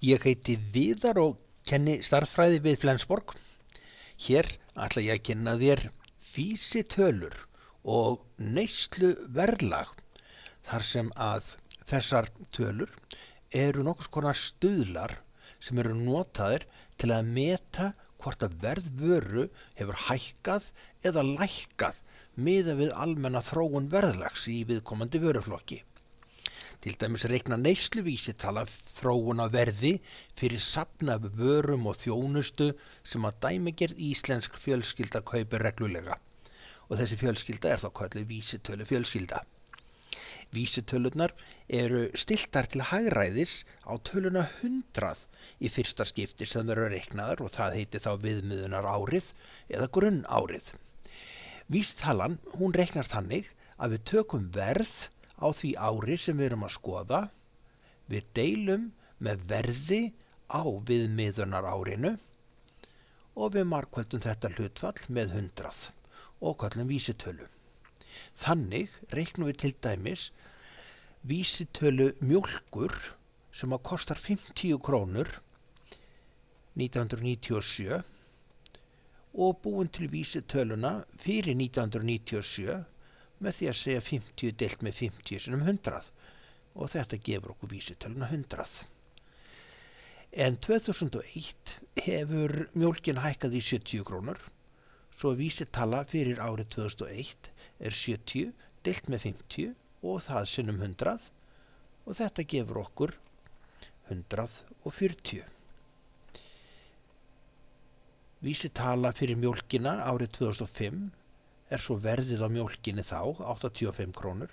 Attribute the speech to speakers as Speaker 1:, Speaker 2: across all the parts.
Speaker 1: Ég heiti Viðar og kenni stærðfræði við Flensborg. Hér ætla ég að kynna þér vísitölur og neysluverðlag þar sem að þessar tölur eru nokkurs konar stuðlar sem eru notaðir til að meta hvort að verð vöru hefur hækkað eða lækkað miðað við almenna þróun verðlags í viðkomandi vöruflokki. Til dæmis reikna neysluvísitala þróun á verði fyrir safn af vörum og þjónustu sem að dæmigerð íslensk fjölskylda kaupir reglulega. Og þessi fjölskylda er þá kölluð vísitölu fjölskylda. Vísitölurnar eru stiltar til hagræðis á töluna 100 í fyrsta skipti sem þeir eru reiknaðar og það heitir þá viðmiðunar árið eða grunnárið. Vísitalan, hún reiknar þannig að við tökum verð á því ári sem við erum að skoða, við deilum með verði á viðmiðunar árinu og við margföldum þetta hlutfall með 100 og köllum vísitölu. Þannig reiknum við til dæmis vísitölu mjólkur sem að kostar 50 krónur 1997 og búin til vísitöluna fyrir 1997 með því að segja 50 deilt með 50 sinnum 100 og þetta gefur okkur vísitöluna 100. En 2001 hefur mjólkin hækkað í 70 krónur, svo vísitala fyrir árið 2001 er 70 deilt með 50 og það sinnum 100 og þetta gefur okkur 140. Vísitala fyrir mjólkina árið 2005 er svo verðið á mjólkinni þá 85 krónur,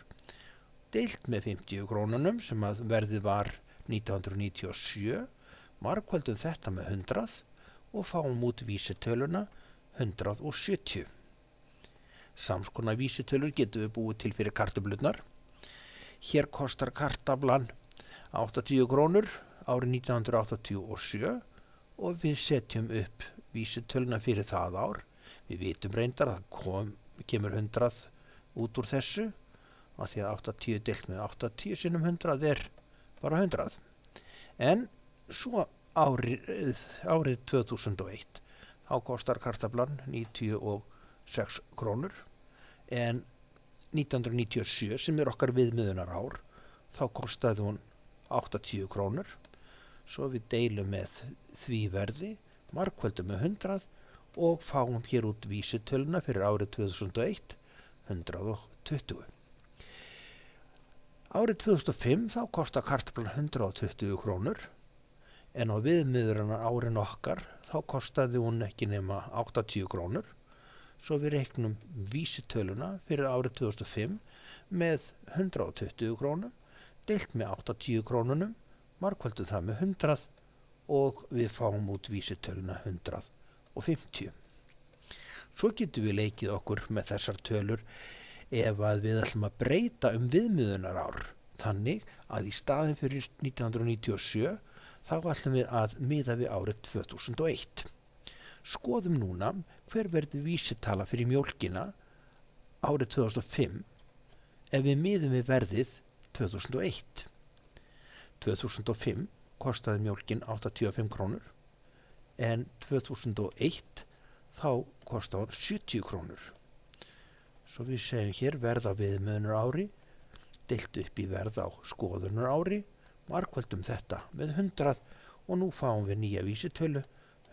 Speaker 1: deilt með 50 krónunum sem að verðið var 1997, margföldum þetta með 100 og fáum út vísitöluna 170. Samskonar vísitölur getum við búið til fyrir kartöflurnar. Hér kostar kartaflan 80 krónur árið 1987 og við setjum upp vísitöluna fyrir það ár. Við vitum reyndar að það kemur 100 út úr þessu af því að 80 deilt með 80 sinnum 100 er bara 100. En svo árið 2001 þá kostar kartaflan 96 krónur en 1997 sem er okkar viðmiðunar ár þá kostaði hún 80 krónur svo við deilum með því verði margföldum með 100 og fáum hér út vísitöluna fyrir árið 2001, 120. Árið 2005 þá kostar kartaflan 120 krónur, en á viðmiðunar árin okkar þá kostaði hún ekki nema 80 krónur, svo við reiknum vísitöluna fyrir árið 2005 með 120 krónum, deilt með 80 krónunum, margföldum það með 100 og við fáum út vísitöluna 150. Svo getum við leikið okkur með þessar tölur ef að við ætlum að breyta viðmiðunar ár. Þannig að í staðin fyrir 1997 þá ætlum við að miða við árið 2001. Skoðum núna hver verður vísitala fyrir mjólkina árið 2005 ef við miðum við verðið 2001. 2005 kostaði mjólkin 85 krónur en 2001 þá kostaði hann 70 krónur. Svo við segjum hér verð á viðmiðunar ári, deilt upp í verð á skoðunar ári, margföldum þetta með 100 og nú fáum við nýja vísitölu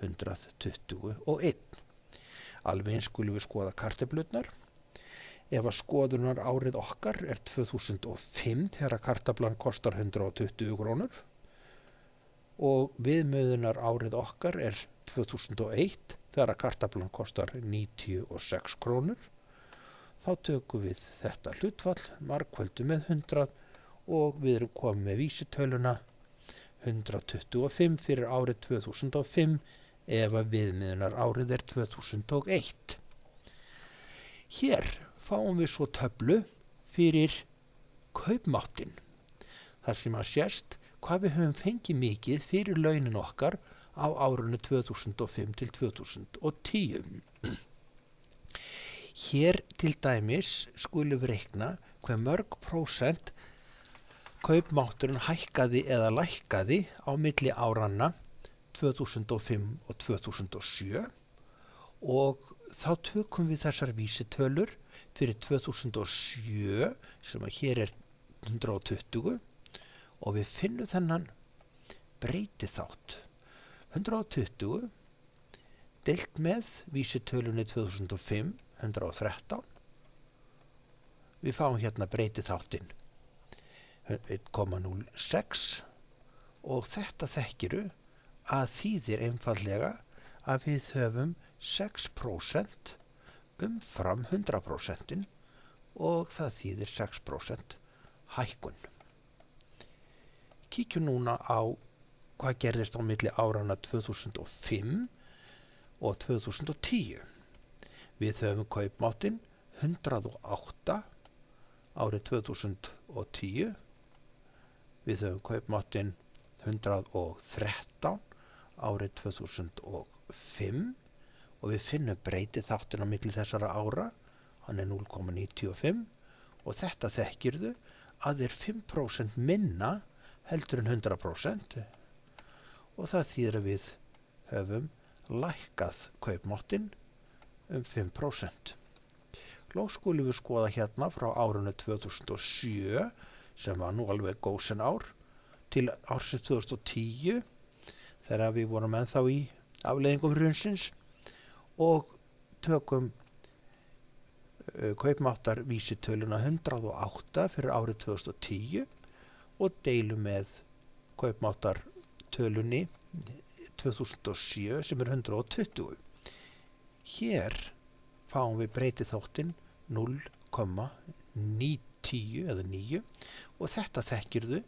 Speaker 1: 121. Alveg eins skulum við skoða kartöflurnar. Ef að skoðunar árið okkar er 2005 þegar kartaflan kostar 120 krónur og viðmiðunar árið okkar er 2001 þegar kartaflan kostar 96 krónur, þá tökum við þetta hlutfall, margföldum með 100 og við erum komið með vísitöluna 125 fyrir árið 2005 ef að viðmiðunar árið er 2001. Hér fáum við svo töflu fyrir kaupmáttinn, þar sem að sést hvað við höfum fengið mikið fyrir launin okkar á árunni 2005 til 2010. Hér til dæmis skulum við reikna hve mörg prósent kaupmátturinn hækkaði eða lækkaði á milli áranna 2005 og 2007 og þá tökum við þessar vísitölur fyrir 2007 sem að hér 120 og við finnum þennan breytiþátt 120 deilt með vísitölunni 2005 113 við fáum hérna breytiþáttinn 1,06 og þetta þekkiru að þýðir einfaldlega að við höfum 6% umfram 100% og það þýðir 6% hækkun. Kíkjum núna á hvað gerðist á milli áranna 2005 og 2010. Við höfum kaupmáttinn 108 árið 2010. Við höfum kaupmáttinn 113 árið 2005 og við finnum breytiþáttinn á milli þessara ára, hann 0,95 og þetta þekkirðu að 5% minna heldur en 100% og það þýðir að við höfum lækkað kaupmáttinn 5%. Loks skulum við skoða hérna frá árinu 2007 sem var nú alveg gósen ár til ársins 2010 þegar við vorum ennþá í afleiðingum hrunsins og tökum kaupmáttarvísitöluna 108 fyrir árið 2010 og deilum með kaupmáttartölunni 2007 sem 120. Hér fáum við breytiþáttinn 0,90 eða 9 og þetta þekkirðu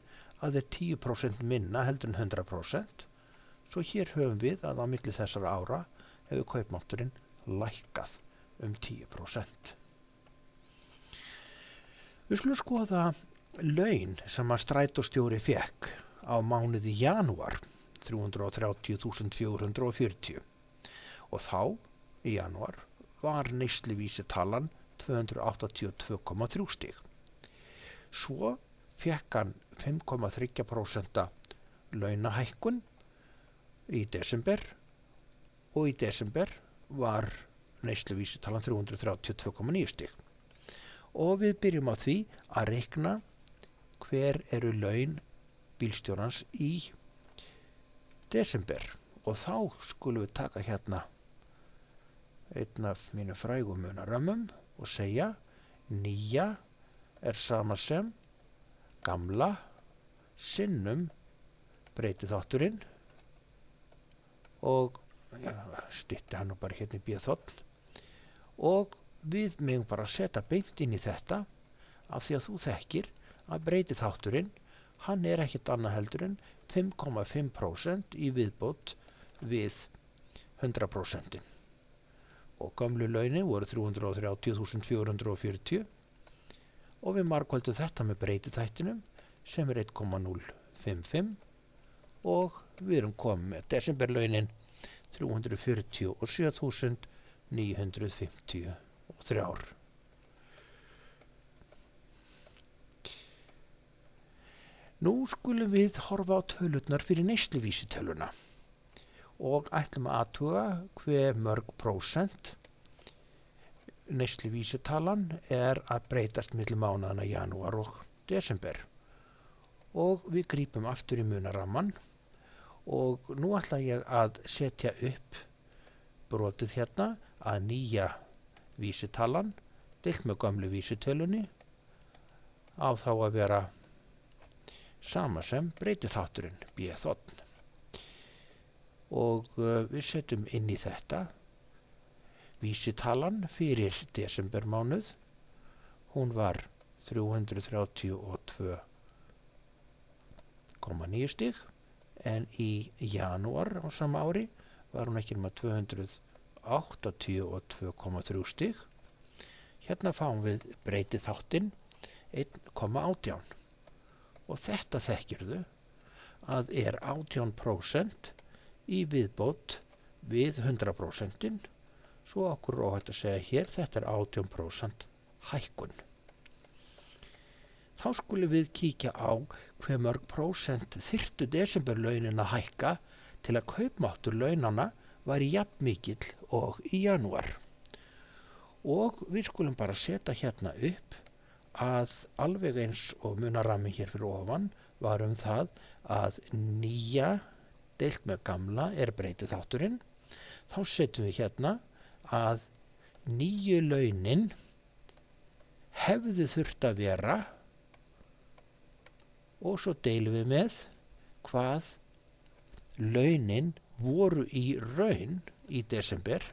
Speaker 1: að 10% minna heldur en 100%. Svo hér höfum við að á milli þessara ára hefur kaupmátturinn lækkað 10%. Við skulum skoða laun sem að strætóstjóri fékk á mánuði janúar 330.440 og þá í janúar var neysluvísitalan 282,3 stig. Svo fékk hann 5,3% launahækkun í desember og í desember var neysluvísitalan 332,9 stig. Og við byrjum á því að reikna hver eru laun bílstjórans í desember og þá skulum við taka hérna einn af mínu frægu munarömmum og segja nýja sama sem gamla sinnum breytiþátturinn og stytti hann bara hérna í B-þotn og við megum bara setja beint inn í þetta af því að þú þekkir að breytiþátturinn hann ekkert annað heldur en 5,5% í viðbót við 100%. Og gamlu launin voru 330.440 og við margfaldum þetta með breytiþættinum sem 1,055 og við erum komið með desemberlaunin 347.953. Nú skulum við horfa á tölurnar fyrir neysluvísitöluna og ætlum að athuga hve mörg prósent neysluvísitalan að breytast milli mánaðanna janúar og desember. Og við grípum aftur í munaramman og nú ætla ég að setja upp brotið hérna að nýja vísitalan deilt með gömlu vísitölunni á þá að vera sama sem breytiþátturinn B-þotn. Og við setjum inn í þetta vísitalan fyrir desembermánuð. Hún var 332,9 stig en í janúar á sama ári var hún ekki nema 282,3 stig. Hérna fáum við breytiþáttinn 1,18 og þetta þekkirðu að 18% í viðbót við 100%. Svo okkur óhætt að segja hér, þetta 18% hækkun. Þá skulum við kíkja á hve mörg prósent þyrftu desemberlaunin að hækka til að kaupmáttur launanna væri jafn mikill og í janúar. Og við skulum bara setja hérna upp að alveg eins og munarammi hér fyrir ofan var það að nýja deilt með gamla er breytiþátturinn. Þá setjum við hérna að nýju launin hefðu þurft að vera og svo deilum við með hvað launin voru í raun í desember.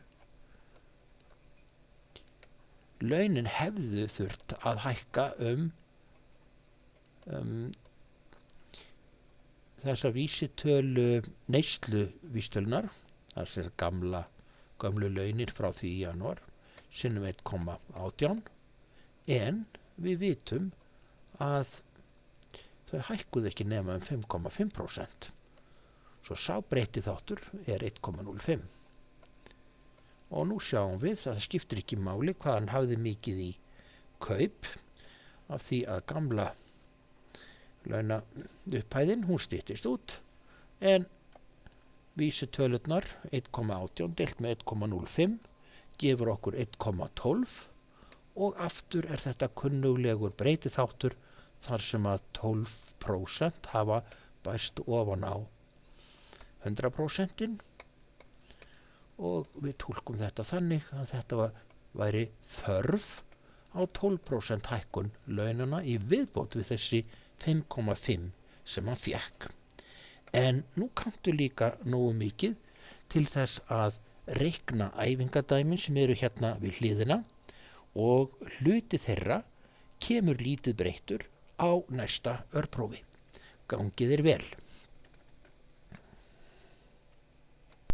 Speaker 1: Launin hefðu þurft að hækka þessa vísitölu neysluvístölunar, það er gömlu launir frá því í janúar, sinnum 1,18, en við vitum að þau hækkuðu ekki nema 5,5%. Svo sá breytiþáttur er 1,05. Og nú sjáum við að það skiptir ekki máli hvað hann hafði mikið í kaup af því að gamla launaupphæðin, hún styttist út, en vísitölurnar 1,18 deilt með 1,05 gefur okkur 1,12 og aftur er þetta kunnuglegur breytiþáttur þar sem að 12% hafa bæst ofan á 100%. Og við túlkum þetta þannig að þetta væri þörf á 12% hækkun launana í viðbót við þessi 5,5 sem hann fékk. En nú kanntu líka nógu mikið til þess að reikna æfingadæmin sem eru hérna við hliðina og hluti þeirra kemur lítið breyttur á næsta örprófi. Gangið þér vel.